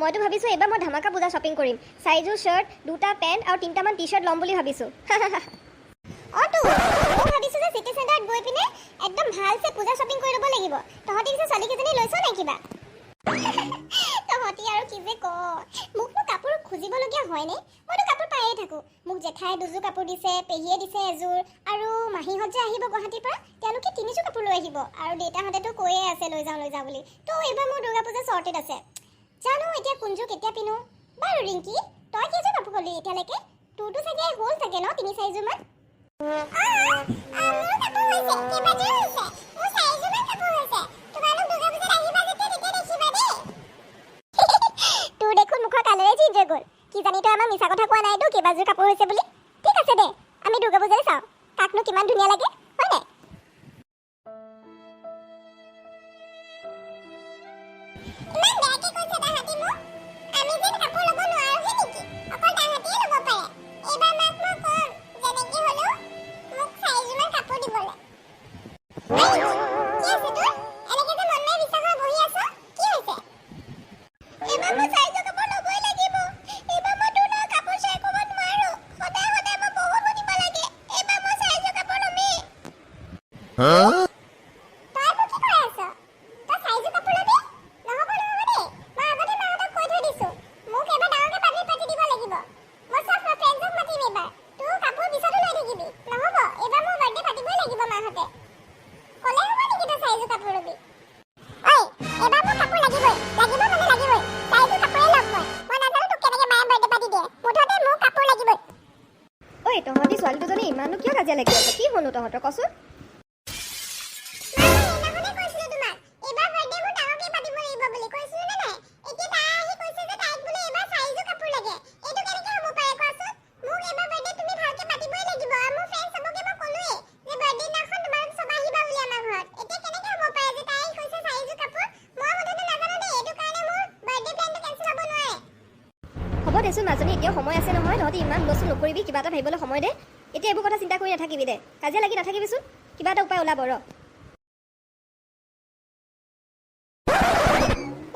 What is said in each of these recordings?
মইতো ভাবিছোঁ এইবাৰ মই ধামাকা পূজা শ্বপিং কৰিম। 4যোৰ শ্বাৰ্ট, 2টা পেণ্ট আৰু 3টামান টি-শ্বাৰ্ট ল'ম বুলি ভাবিছোঁ। অটো মই ভাবিছোঁ যে চিটি চেণ্টাৰত গৈ পিনে একদম ভালছে পূজা শ্বপিং কৰি ল'ব লাগিব। তহঁতি পিছে ছোৱালীকেইজনী লৈছ নাই কিবা? তহঁতি আৰু কি যে কয়, মোকনো কাপোৰ খুজিবলগীয়া হয়নে? মইতো কাপোৰ পায়েই থাকোঁ। মোক জেঠাই 2যোৰ কাপোৰ দিছে, পেহীয়ে দিছে এযোৰ, আৰু মাহীহঁত যে আহিব গুৱাহাটীৰ পৰা তেওঁলোকে 3যোৰ কাপোৰ লৈ আহিব, আৰু দেউতাহঁতেতো কৈয়ে আছে লৈ যাওঁ বুলি। তো এইবাৰ মোৰ দুৰ্গা পূজা চৰ্টেড আছে। জানো এতিয়া কোনযোৰ কেতিয়া পিন্ধো। বাৰু ৰিংকি, তই কেইযোৰ কাপোৰ ক'লি এতিয়ালৈকে? তোৰতো চাগে হ'ল চাগে ন 3-4যোৰ মান? তোৰ দেখোন মুখৰ কালেৰে জিঞ্জ হৈ গ'ল। কি জানি তই আমাক মিছা কথা কোৱা নাইতো কেইবাযোৰ কাপোৰ হৈছে বুলি। ঠিক আছে দে, আমি দুৰ্গা পূজাৰে চাওঁ কাকনো কিমান ধুনীয়া লাগে, হয় নাই? তহঁতি ছোৱালী দুজনী ইমানো কিয় কাজিয়া লাগি আছে? কি হ'লনো তহঁতৰ কচোন? হ'ব দেচোন মাজনী, এতিয়া সময় আছে নহয়। তহঁতি ইমান হুলস্থুল নকৰিবি, কিবা এটা ভাবিবলৈ সময় দে। এতিয়া এইবোৰ কথা চিন্তা কৰি নাথাকিবি দে, কাজিয়া লাগি নাথাকিবিচোন। কিবা এটা উপায় ওলাব ৰ।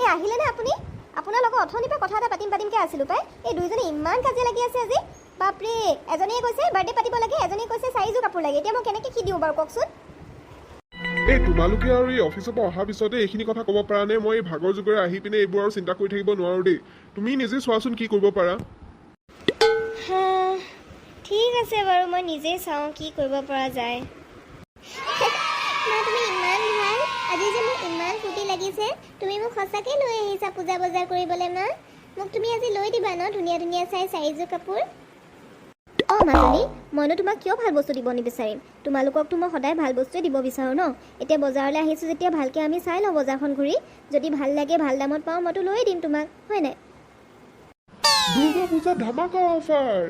এই আহিলেনে আপুনি? আপোনাৰ লগত অথনিৰ পৰা কথা এটা পাতিমকৈ আছিলোঁ পাই। এই দুইজনী ইমান কাজিয়া লাগি আছে আজি। বাপৰে, এজনীয়ে কৈছে বাৰ্থডে পাতিব লাগে, এজনীয়ে কৈছে 4যোৰ কাপোৰ লাগে। এতিয়া মই কেনেকৈ কি দিওঁ বাৰু কওকচোন? এই তোমালোকে আৰু এই অফিচৰ পৰা অহাৰ পিছতে এইখিনি কথা ক'ব পৰা নে? মই ভাগৰ যুগৰে আহি পিনে এইবোৰ আৰু চিন্তা কৰি থাকিব নোৱাৰোঁ দেই। তুমি নিজে চোৱাচোন কি কৰিব পাৰা। ঠিক আছে বাৰু, মই নিজেই চাওঁ কি কৰিব পৰা যায়। তুমি ইমান ভাল, আজি যে মোক ইমান ফূৰ্তি লাগিছে। তুমি মোক সঁচাকৈ লৈ আহিছা পূজা বজাৰ কৰিবলৈ মা। মোক তুমি আজি লৈ দিবা ন ধুনীয়া ধুনীয়া চাই 4যোৰ কাপোৰ? অঁ মাজনী, মইনো তোমাক কিয় ভাল বস্তু দিব নিবিচাৰিম? তোমালোককতো মই সদায় ভাল বস্তুৱে দিব বিচাৰোঁ ন। এতিয়া বজাৰলৈ আহিছোঁ যেতিয়া ভালকৈ আমি চাই লওঁ বজাৰখন ঘূৰি। যদি ভাল লাগে, ভাল দামত পাওঁ, মইতো লৈয়ে দিম তোমাক, হয় নাই? দুৰ্গা পূজা ধামাকা offer.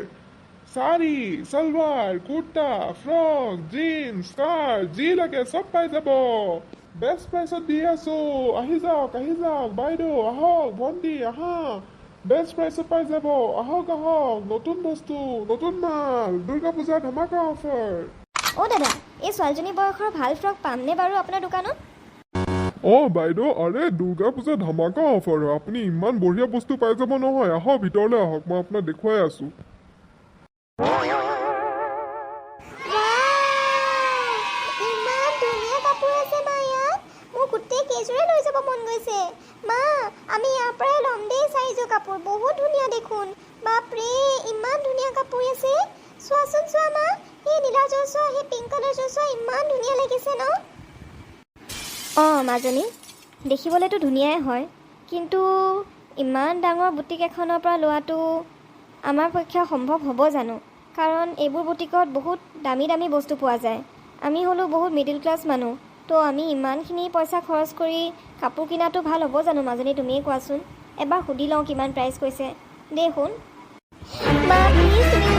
Sari, salwar, kurta, frock, jeans, skirt যি লাগে চব পাই যাব। বেষ্ট প্ৰাইচত দি আছোঁ। আহি যাওক বাইদেউ, আহক ভণ্টি, আহা। বেষ্ট প্ৰাইচত পাই যাব। আহক নতুন বস্তু, নতুন মাল, দুৰ্গা পূজা ধামাকা অফাৰ। অ' দাদা, এই ছোৱালীজনী বয়সৰ ভাল ফ্ৰক পামনে বাৰু আপোনাৰ দোকানত? অঁ বাইদেউ, আৰে দুৰ্গা পূজা ধামাকা অফাৰ হয়। আপুনি ইমান বঢ়িয়া বস্তু পাই যাব নহয়। আহক ভিতৰলৈ আহক, মই আপোনাক দেখুৱাই আছোঁ। ইমান ধুনীয়া কাপোৰ আছে মা ইয়াত। মোৰ গোটেই কেইযোৰে লৈ যাব মন গৈছে। মা, আমি ইয়াৰ পৰাই ল'ম দেই 4যোৰ কাপোৰ। বহুত ধুনীয়া দেখোন। বাপৰে, ইমান ধুনীয়া কাপোৰ আছে। চোৱাচোন চোৱা মা, সেই নীলাযোৰ চোৱা, সেই পিংক কালাৰযোৰ চোৱা, ইমান ধুনীয়া লাগিছে ন? অঁ মাজনী, দেখিবলৈতো ধুনীয়াই হয়, কিন্তু ইমান ডাঙৰ বুটিক এখনৰ পৰা লোৱাটো আমাৰ পক্ষে সম্ভৱ হ'ব জানো? কাৰণ এইবোৰ বুটিকত বহুত দামী দামী বস্তু পোৱা যায়। আমি হ'লোঁ বহুত মিডিল ক্লাছ মানুহ, তো আমি ইমানখিনি পইচা খৰচ কৰি কাপোৰ কিনাটো ভাল হ'ব জানো মাজনী? তুমিয়ে কোৱাচোন। এবাৰ সুধি লওঁ কিমান প্ৰাইচ কৈছে দেই। শুন মা, প্লিজ তুমি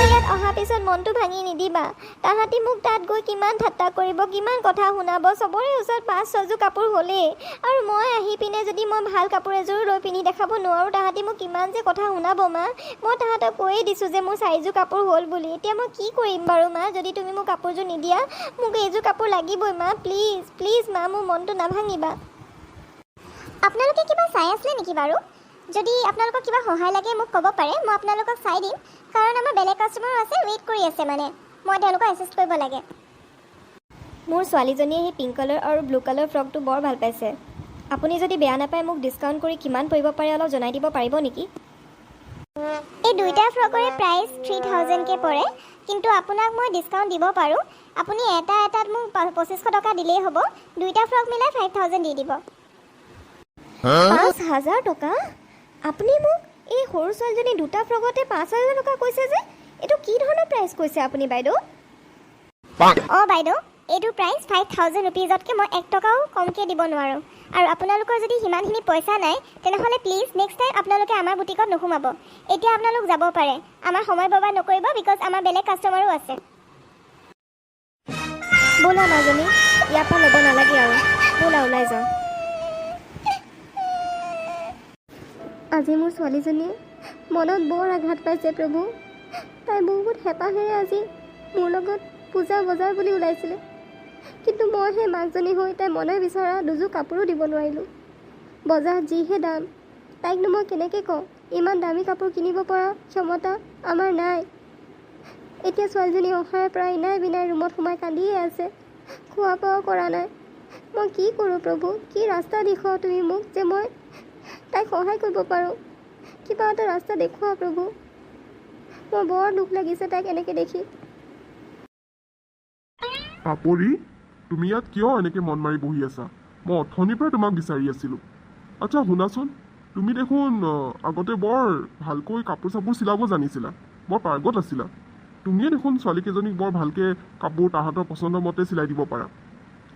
ইয়াত অহাৰ পিছত মনটো ভাঙি নিদিবা। তাহাঁতি মোক তাত গৈ কিমান ঠাট্টা কৰিব, কিমান কথা শুনাব। চবৰে ওচৰত 5-6যোৰ কাপোৰ হ'লেই, আৰু মই আহি পিনে যদি মই ভাল কাপোৰ এযোৰ লৈ পিন্ধি দেখাব নোৱাৰোঁ, তাহাঁতি মোক কিমান যে কথা শুনাব মা। মই তাহাঁতক কৈয়ে দিছোঁ যে মোৰ 4যোৰ কাপোৰ হ'ল বুলি। এতিয়া মই কি কৰিম বাৰু মা, যদি তুমি মোক কাপোৰযোৰ নিদিয়া? মোক এইযোৰ কাপোৰ লাগিবই মা, প্লিজ প্লিজ মা, মোৰ মনটো নাভাঙিবা। আপোনালোকে কিবা চাই আছিলে নেকি বাৰু? যদি আপোনালোকক কিবা সহায় লাগে মোক ক'ব পাৰে, মই আপোনালোকক চাই দিম, কাৰণ আমাৰ বেলেগ কাষ্টমাৰ আছে, ৱেইট কৰি আছে মানে, মই তেওঁলোকক এছিষ্ট কৰিব লাগে। মোৰ ছোৱালীজনীয়ে সেই পিংক কালাৰ আৰু ব্লু কালাৰ ফ্ৰকটো বৰ ভাল পাইছে। আপুনি যদি বেয়া নাপায় মোক ডিছকাউণ্ট কৰি কিমান পৰিব পাৰে অলপ জনাই দিব পাৰিব নেকি? এই দুইটা ফ্ৰকৰে প্ৰাইচ 3000কৈ পৰে, কিন্তু আপোনাক মই ডিছকাউণ্ট দিব পাৰোঁ। আপুনি এটাত মোক 2500 টকা দিলেই হ'ব, দুইটা ফ্ৰক মিলাই 5000 দি দিব। 5000 টকা? আপুনি মোক এই সৰু ছোৱালীজনী দুটা ফ্ৰকতে 5000 টকা কৈছে যে, এইটো কি ধৰণৰ প্ৰাইচ কৈছে আপুনি বাইদেউ? অঁ বাইদেউ, এইটো প্ৰাইচ 5000 ৰুপিজতকৈ মই 1 টকাও কমকৈ দিব নোৱাৰোঁ। আৰু আপোনালোকৰ যদি সিমানখিনি পইচা নাই তেনেহ'লে প্লিজ নেক্সট টাইম আপোনালোকে আমাৰ বুটিকত নোসোমাব। এতিয়া আপোনালোক যাব পাৰে, আমাৰ সময় বৰবাদ নকৰিব, বিকজ আমাৰ বেলেগ কাষ্টমাৰো আছে। ব'লা মাজনী, ইয়াৰ পৰা ল'ব নালাগে আৰু, ব'লা ওলাই যাওঁ। আজি মোৰ ছোৱালীজনীয়ে মনত বৰ আঘাত পাইছে প্ৰভু। তাই বহুত হেঁপাহেৰে আজি মোৰ লগত পূজা বজাৰ বুলি ওলাইছিলে, কিন্তু মই সেই মাকজনী হৈ তাই মনে বিচৰা দুযোৰ কাপোৰো দিব নোৱাৰিলোঁ। বজাৰত যিহে দাম, তাইকনো মই কেনেকৈ কওঁ ইমান দামী কাপোৰ কিনিব পৰা ক্ষমতা আমাৰ নাই। এতিয়া ছোৱালীজনী অহাৰে পৰা ইনাই বিনাই ৰুমত সোমাই কান্দিয়ে আছে, খোৱা বোৱাও কৰা নাই। মই কি কৰোঁ প্ৰভু, কি ৰাস্তা দেখুৱাওঁ তুমি মোক যে মই তাইক সহায় কৰিব পাৰোঁ? কিবা এটা ৰাস্তা দেখুওৱা প্ৰভু। মোৰ বৰ দুখ লাগিছে তাইক এনেকৈ দেখি। পাপৰি, তুমি ইয়াত কিয় এনেকৈ মন মাৰি বহি আছা? মই অথনিৰ পৰা তোমাক বিচাৰি আছিলোঁ। আচ্ছা শুনাচোন, তুমি দেখোন আগতে বৰ ভালকৈ কাপোৰ চাপোৰ চিলাব জানিছিলা, বৰ পাৰ্গত আছিলা। তুমিয়ে দেখোন ছোৱালীকেইজনীক বৰ ভালকৈ কাপোৰ তাহাঁতৰ পচন্দ মতে চিলাই দিব পাৰা।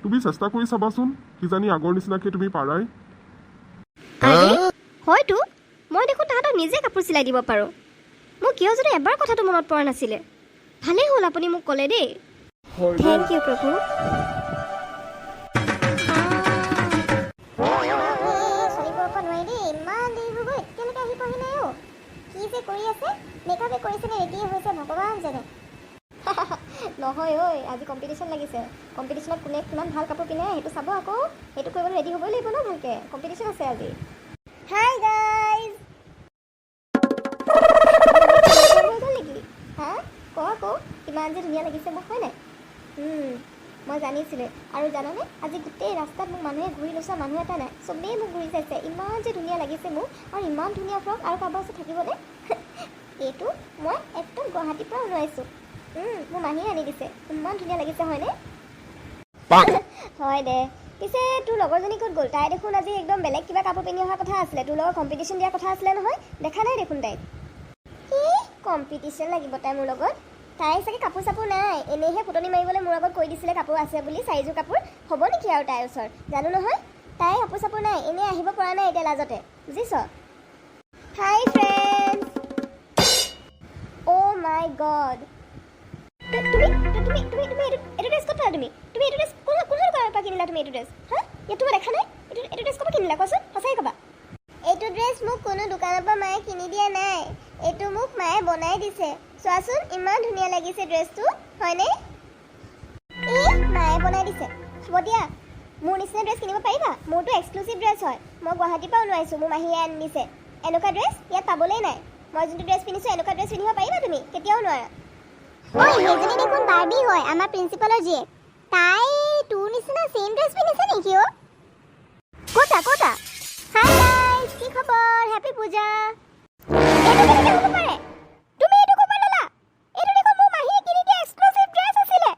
তুমি চেষ্টা কৰি চাবাচোন, কিজানি আগৰ নিচিনাকৈ তুমি পাৰাই। হয়তো মই দেখোন তাহাঁতক নিজে কাপোৰ চিলাই দিব পাৰোঁ। মোক কিয় যদি এবাৰ কথাটো মনত পৰা নাছিলে। ভালেই হ'ল আপুনি মোক ক'লে দেই। থেংক ইউ প্ৰভু। চলিব নোৱাৰি দেই, ইমান দেৰি হৈ গ'ল, এতিয়ালৈকে আহি পোৱাহি নাই অ'। কি যে কৰি আছে, মেকআপে কৰিছেনে ৰেডিয়ে হৈছে ভগৱান জানে। নহয় ঐ, আজি কম্পিটিশ্যন লাগিছে। কম্পিটিশ্যনত কোনে কিমান ভাল কাপোৰ পিন্ধে সেইটো চাব আকৌ। সেইটো কৰিবলৈ ৰেডি হ'বই লাগিব ন ভালকৈ। কম্পিটিশ্যন আছে আজি। Hi guys. হৈ গ'ল নেকি? হা ক আকৌ, কিমান যে ধুনীয়া লাগিছে মোক, হয় নাই? মই জানিছিলোঁ। আৰু জানানে, আজি গোটেই ৰাস্তাত মোক মানুহে ঘূৰি নোচোৱা মানুহ এটা নাই, চবেই মোক ঘূৰি চাইছে। ইমান যে ধুনীয়া লাগিছে মোক, আৰু ইমান ধুনীয়া ফ্ৰক, আৰু কাৰোবাৰ ওচৰত থাকিবনে? এইটো মই একদম গুৱাহাটীৰ পৰা ওলাইছোঁ। মোৰ মাহীয়ে আনি দিছে, ইমান ধুনীয়া লাগিছে হয়নে? হয় দে। পিছে তোৰ লগৰজনী ক'ত গ'ল? তাই দেখোন আজি একদম বেলেগ কিবা কাপোৰ পিন্ধি অহা কথা আছিলে, তোৰ লগত কম্পিটিশ্যন দিয়াৰ কথা আছিলে নহয়, দেখা নাই দেখোন তাইক। কম্পিটিশ্যন লাগিব তাই মোৰ লগত? তাই চাগে কাপোৰ চাপোৰ নাই, এনেইহে ফুটনি মাৰিবলৈ মোৰ আগত কৈ দিছিলে কাপোৰ আছে বুলি, 4যোৰ কাপোৰ। হ'ব নেকি আৰু তাইৰ ওচৰত? জানো নহয়, তাই কাপোৰ চাপোৰ নাই, এনেই আহিব পৰা নাই এতিয়া লাজতে, বুজিছ? হাই ফ্ৰেণ্ডছ। অ' মাই গড, তুমি এইটো ড্ৰেছ ক'ত পালা? তুমি এইটো ড্ৰেছ কোন দোকানৰ পৰা কিনিলা? তুমি এইটো ড্ৰেছ হা? ইয়াত তোমাৰ দেখা নাই? এইটো ড্ৰেছ ক'ৰ পৰা কিনিলা কোৱাচোন, সঁচাই ক'বা। এইটো ড্ৰেছ মোক কোনো দোকানৰ পৰা মায়ে কিনি দিয়া নাই, এইটো মোক মায়ে বনাই দিছে। চোৱাচোন ইমান ধুনীয়া লাগিছে ড্ৰেছটো, হয়নে? মায়ে বনাই দিছে। হ'ব দিয়া, মোৰ নিচিনা ড্ৰেছ কিনিব পাৰিবা? মোৰতো এক্সক্লুচিভ ড্ৰেছ হয়, মই গুৱাহাটীৰ পৰা ওলাইছোঁ, মোৰ মাহীয়ে আনি দিছে। এনেকুৱা ড্ৰেছ ইয়াত পাবলেই নাই। মই যোনটো ড্ৰেছ পিন্ধিছোঁ এনেকুৱা ড্ৰেছ পিন্ধিব পাৰিবা তুমি? কেতিয়াও নোৱাৰা। সেইজনী দেখোন বাৰ্বি হয়, আমাৰ প্ৰিন্সিপালৰ জীয়েক। তাই তোৰ নিচিনা চেম ড্ৰেছ পিন্ধিছে নেকি অ'? ক'তা? হাই গাইজ, কি খবৰ? হেপী পূজা। এইটো কেনেকৈ হ'ব পাৰে? তুমি এইটো ক'ৰ পৰা ল'লা? এইটো দেখোন মোৰ মাহীয়ে কিনি দিয়া এক্সক্লুচিভ ড্ৰেছ আছিলে।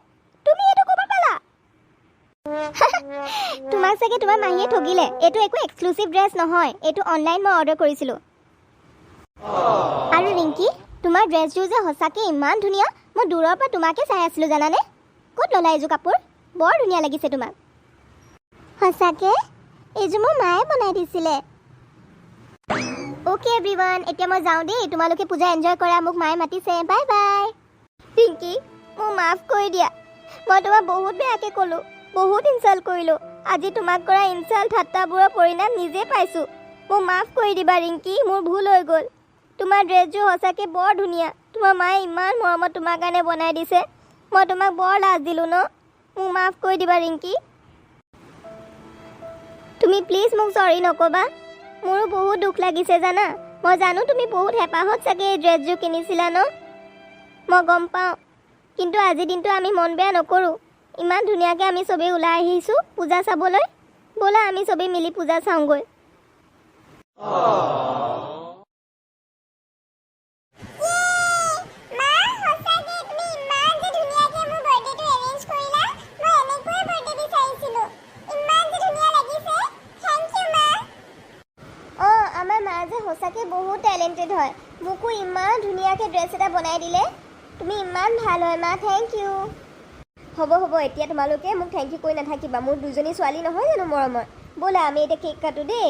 তুমি এইটো ক'ৰ পৰা পালা? তোমাক চাগে তোমাৰ মাহীয়ে ঠগিলে। এইটো একো এক্সক্লুচিভ ড্ৰেছ নহয়, এইটো অনলাইন মই অৰ্ডাৰ কৰিছিলোঁ। আৰু ৰিংকি, তোমাৰ ড্ৰেছযোৰ যে সঁচাকৈ ইমান ধুনীয়া, মই দূৰৰ পৰা তোমাকে চাই আছিলোঁ জানানে? ক'ত ল'লা এইযোৰ কাপোৰ? বৰ ধুনীয়া লাগিছে তোমাক। সঁচাকৈ এইযোৰ মোৰ মায়ে বনাই দিছিলে। অ'কে এভৰিৱান, এতিয়া মই যাওঁ দেই, তোমালোকে পূজা এনজয় কৰা, মোক মায়ে মাতিছে, বাই বাই। ৰিংকি, মোক মাফ কৰি দিয়া, মই তোমাক বহুত বেয়াকৈ ক'লোঁ, বহুত ইনচাল্ট কৰিলোঁ। আজি তোমাক কৰা ইনচাল্ট ঠাট্টাবোৰৰ পৰিণাম নিজে পাইছোঁ। মোক মাফ কৰি দিবা ৰিংকি, মোৰ ভুল হৈ গ'ল। তোমাৰ ড্ৰেছযোৰ সঁচাকৈ বৰ ধুনীয়া, তোমাৰ মায়ে ইমান মৰমত তোমাৰ কাৰণে বনাই দিছে। মই তোমাক বৰ লাজ দিলোঁ ন? মোক মাফ কৰি দিবা ৰিংকি। তুমি প্লিজ মোক চৰি নক'বা। মোৰো বহুত দুখ লাগিছে জানা। মই জানো তুমি বহুত হেঁপাহত চাগে এই ড্ৰেছযোৰ কিনিছিলা ন, মই গম পাওঁ। কিন্তু আজিৰ দিনটো আমি মন বেয়া নকৰোঁ। ইমান ধুনীয়াকৈ আমি চবেই ওলাই আহিছোঁ পূজা চাবলৈ। ব'লা আমি চবেই মিলি পূজা চাওঁগৈ। আমাৰ মা যে সঁচাকৈ বহুত টেলেণ্টেড হয়। মোকো ইমান ধুনীয়াকৈ ড্ৰেছ এটা বনাই দিলে। তুমি ইমান ভাল হয় মা, থেংক ইউ। হ'ব হ'ব, এতিয়া তোমালোকে মোক থেংক ইউ কৰি নাথাকিবা। মোৰ দুজনী ছোৱালী নহয় জানো মৰমৰ। ব'লা আমি এতিয়া কেক কাটো দেই।